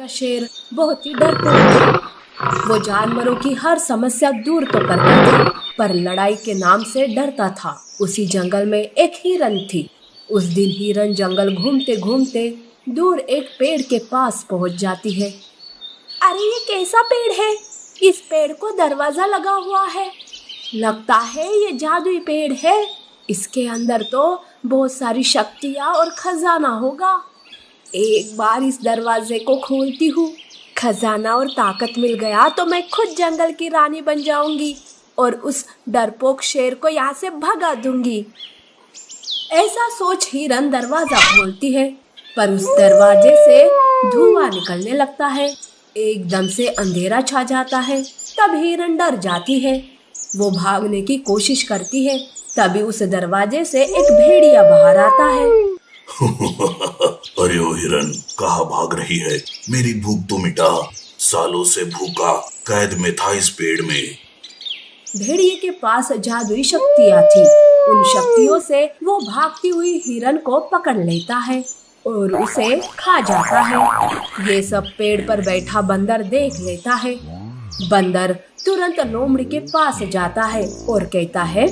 शेर बहुत ही डरपोक था। वो जानवरों की हर समस्या दूर तो करता था, पर लड़ाई के नाम से डरता था। उसी जंगल में एक हिरन थी। उस दिन हिरन जंगल घूमते घूमते दूर एक पेड़ के पास पहुंच जाती है। अरे ये कैसा पेड़ है? इस पेड़ को दरवाजा लगा हुआ है। लगता है ये जादुई पेड़ है। इसके अंदर तो बहुत सारी शक्तियाँ और खजाना होगा। एक बार इस दरवाजे को खोलती हूँ, खजाना और ताकत मिल गया तो मैं खुद जंगल की रानी बन जाऊंगी और उस डरपोक शेर को यहाँ से भगा दूंगी। ऐसा सोच हिरन दरवाजा खोलती है, पर उस दरवाजे से धुआं निकलने लगता है। एकदम से अंधेरा छा जाता है। तब हिरन डर जाती है। वो भागने की कोशिश करती है। तभी उस दरवाजे से एक भेड़िया बाहर आता है। अरे ओ हिरन, कहाँ भाग रही है? मेरी भूख तो मिटा। सालों से भूखा कैद में था इस पेड़ में। भेड़िए के पास जादुई शक्तियाँ थी। उन शक्तियों से वो भागती हुई हिरन को पकड़ लेता है और उसे खा जाता है। ये सब पेड़ पर बैठा बंदर देख लेता है। बंदर तुरंत लोमड़ी के पास जाता है और कहता है,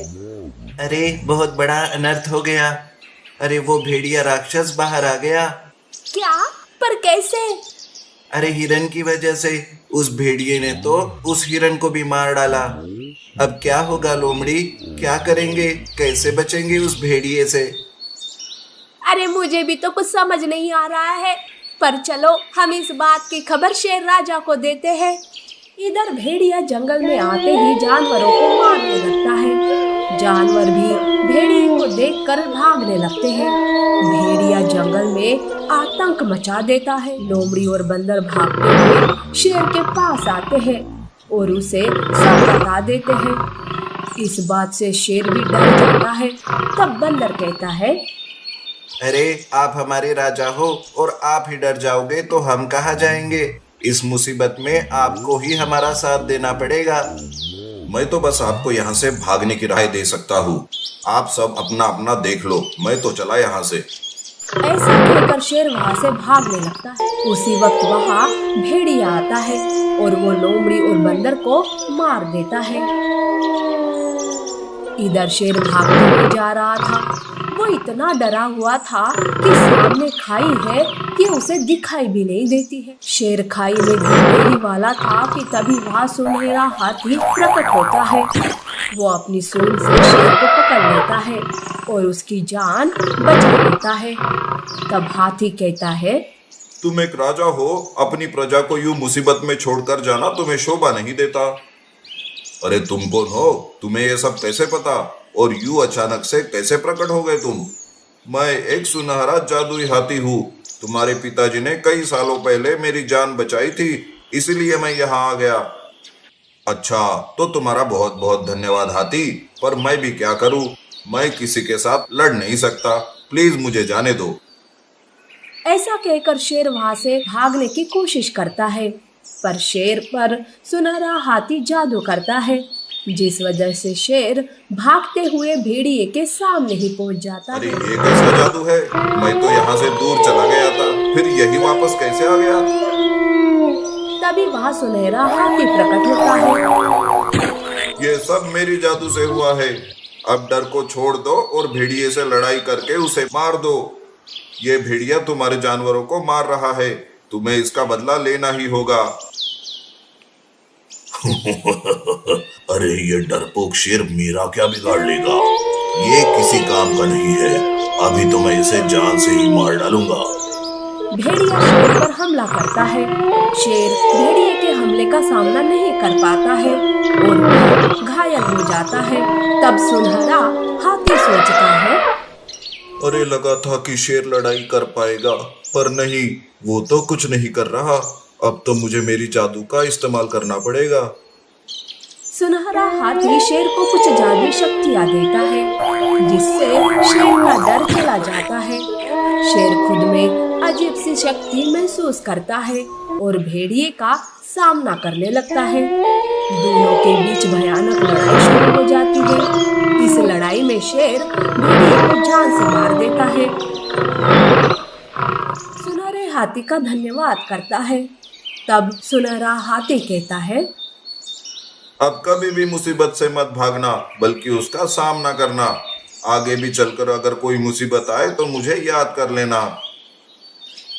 अरे बहुत बड़ा अनर्थ हो गया। अरे वो भेड़िया राक्षस बाहर आ गया। क्या? पर कैसे? अरे हिरन की वजह से उस भेड़िए ने तो उस हिरन को भी मार डाला। अब क्या होगा लोमड़ी? क्या करेंगे? कैसे बचेंगे उस भेड़िए से? अरे मुझे भी तो कुछ समझ नहीं आ रहा है, पर चलो हम इस बात की खबर शेर राजा को देते हैं। इधर भेड़िया जंगल में आते ही जानवरों को मारने लगता है। जानवर भी भेड़िए को देखकर भागने लगते हैं। भेड़िया जंगल में आतंक मचा देता है। लोमड़ी और बंदर भागते हुए शेर के पास आते हैं और उसे सब बता देते हैं। इस बात से शेर भी डर जाता है। तब बंदर कहता है, अरे आप हमारे राजा हो और आप ही डर जाओगे तो हम कहाँ जाएंगे? इस मुसीबत में आपको ही हमारा साथ देना पड़ेगा। मैं तो बस आपको यहाँ से भागने की राय दे सकता हूँ। आप सब अपना अपना देख लो, मैं तो चला यहाँ से। ऐसा कहकर शेर वहाँ से भागने लगता है। उसी वक्त वहाँ भेड़िया आता है और वो लोमड़ी और बंदर को मार देता है। इधर शेर भागते हुए जा रहा था। वो इतना डरा हुआ था कि सामने खाई है कि उसे दिखाई भी नहीं देती है। शेर खाई में गिरने ही वाला था कि तभी वहाँ सुनहरा हाथी प्रकट होता है। वो अपनी सूंड से शेर को पकड़ लेता है और उसकी जान बचा लेता है। तब हाथी कहता है, तुम एक राजा हो, अपनी प्रजा को यूं मुसीबत में छोड़कर जाना तुम्हें शोभा नहीं देता। अरे तुम कौन हो? तुम्हें ये सब कैसे पता? और यूं अचानक से कैसे प्रकट हो गए तुम? मैं एक सुनहरा जादुई हाथी हूँ। तुम्हारे पिताजी ने कई सालों पहले मेरी जान बचाई थी, इसलिए मैं यहाँ आ गया। अच्छा, तो तुम्हारा बहुत बहुत धन्यवाद हाथी, पर मैं भी क्या करूँ? मैं किसी के साथ लड़ नहीं सकता। प्लीज मुझे जाने दो। ऐसा कहकर शेर वहाँ से भागने की कोशिश करता है, पर शेर पर सुनहरा हाथी जादू करता है, जिस वजह से शेर भागते हुए भेड़िए के सामने ही पहुंच जाता है। अरे ये कैसा जादू है? मैं तो यहाँ से दूर चला गया था, फिर यही वापस कैसे आ गया? तभी वहाँ सुनहरा हाथी प्रकट होता है। ये सब मेरी जादू से हुआ है। अब डर को छोड़ दो और भेड़िए से लड़ाई करके उसे मार दो। ये भेड़िया तुम्हारे जानवरों को मार रहा है, तुम्हें इसका बदला लेना ही होगा। अरे ये डरपोक शेर मेरा क्या बिगाड़ लेगा? ये किसी काम का नहीं है। अभी तो मैं इसे जान से ही मार डालूंगा। भेड़िया शेर पर हमला करता है। शेर भेड़िए के हमले का सामना नहीं कर पाता है और वो घायल हो जाता है। तब सुनहरा हाथी सोचता है, अरे लगा था कि शेर लड़ाई कर पाएगा, पर नहीं, वो तो कुछ नहीं कर रहा। अब तो मुझे मेरी जादू का इस्तेमाल करना पड़ेगा। सुनहरा हाथी शेर को कुछ जादुई शक्तियाँ देता है, जिससे शेर का डर चला जाता है। शेर खुद में अजीब सी शक्ति महसूस करता है और भेड़िए का सामना करने लगता है। दोनों के बीच भयानक लड़ाई शुरू हो जाती है। इस लड़ाई में शेर भेड़िए को जान से मार देता है। सुनहरे हाथी का धन्यवाद करता है तब सुनहरा हाथी कहता है, अब कभी भी मुसीबत से मत भागना, बल्कि उसका सामना करना। आगे भी चलकर अगर कोई मुसीबत आए तो मुझे याद कर लेना।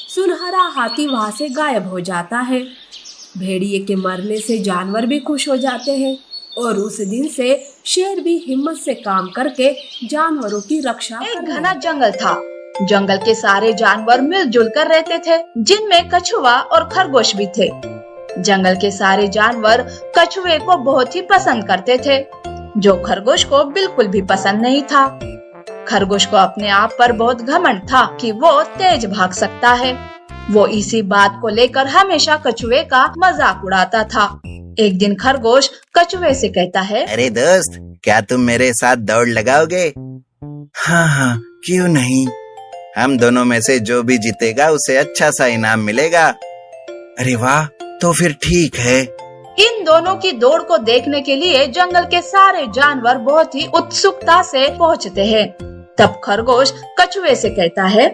सुनहरा हाथी वहां से गायब हो जाता है। भेड़िए के मरने से जानवर भी खुश हो जाते हैं और उस दिन से शेर भी हिम्मत से काम करके जानवरों की रक्षा एक करने घना जंगल था। जंगल के सारे जानवर मिलजुल कर रहते थे, जिनमें कछुआ और खरगोश भी थे। जंगल के सारे जानवर कछुए को बहुत ही पसंद करते थे, जो खरगोश को बिल्कुल भी पसंद नहीं था। खरगोश को अपने आप पर बहुत घमंड था कि वो तेज भाग सकता है। वो इसी बात को लेकर हमेशा कछुए का मजाक उड़ाता था। एक दिन खरगोश कछुए से कहता है, अरे दोस्त, क्या तुम मेरे साथ दौड़ लगाओगे? हाँ हाँ, क्यों नहीं। हम दोनों में से जो भी जीतेगा उसे अच्छा सा इनाम मिलेगा। अरे वाह, तो फिर ठीक है। इन दोनों की दौड़ को देखने के लिए जंगल के सारे जानवर बहुत ही उत्सुकता से पहुंचते हैं। तब खरगोश कछुए से कहता है,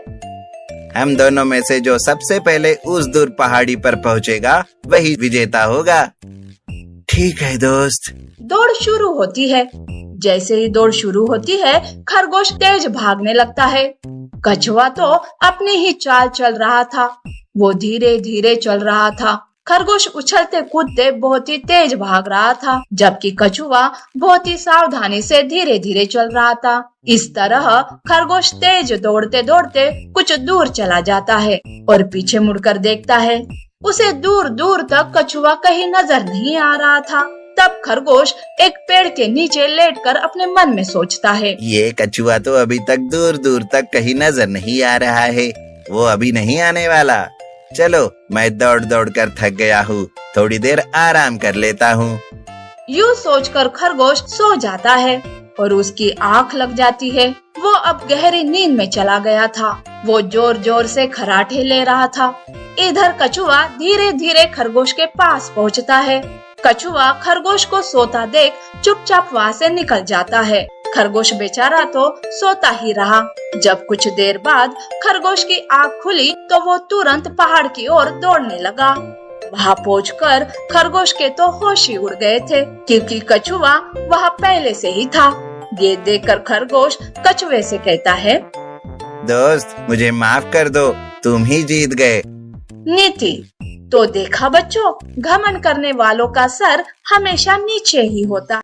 हम दोनों में से जो सबसे पहले उस दूर पहाड़ी पर पहुंचेगा वही विजेता होगा। ठीक है दोस्त। दौड़ शुरू होती है। जैसे ही दौड़ शुरू होती है, खरगोश तेज भागने लगता है। कछुआ तो अपनी ही चाल चल रहा था। वो धीरे धीरे चल रहा था। खरगोश उछलते कूदते बहुत ही तेज भाग रहा था, जबकि कछुआ बहुत ही सावधानी से धीरे धीरे चल रहा था। इस तरह खरगोश तेज दौड़ते दौड़ते कुछ दूर चला जाता है और पीछे मुड़कर देखता है। उसे दूर दूर तक कछुआ कहीं नजर नहीं आ रहा था। तब खरगोश एक पेड़ के नीचे लेटकर अपने मन में सोचता है, ये कछुआ तो अभी तक दूर दूर तक कहीं नजर नहीं आ रहा है। वो अभी नहीं आने वाला। चलो, मैं दौड़ दौड़ कर थक गया हूँ, थोड़ी देर आराम कर लेता हूँ। यूँ सोचकर खरगोश सो जाता है और उसकी आंख लग जाती है। वो अब गहरी नींद में चला गया था। वो जोर जोर से खराटे ले रहा था। इधर कछुआ धीरे धीरे खरगोश के पास पहुँचता है। कछुआ खरगोश को सोता देख चुपचाप वहाँ से निकल जाता है। खरगोश बेचारा तो सोता ही रहा। जब कुछ देर बाद खरगोश की आँख खुली तो वो तुरंत पहाड़ की ओर दौड़ने लगा। वहाँ पहुंचकर खरगोश के तो होश ही उड़ गए थे, क्योंकि कछुआ वहाँ पहले से ही था। ये देखकर खरगोश कछुए से कहता है, दोस्त, मुझे माफ कर दो, तुम ही जीत गए। नीति। तो देखा बच्चों, घमंड करने वालों का सर हमेशा नीचे ही होता है।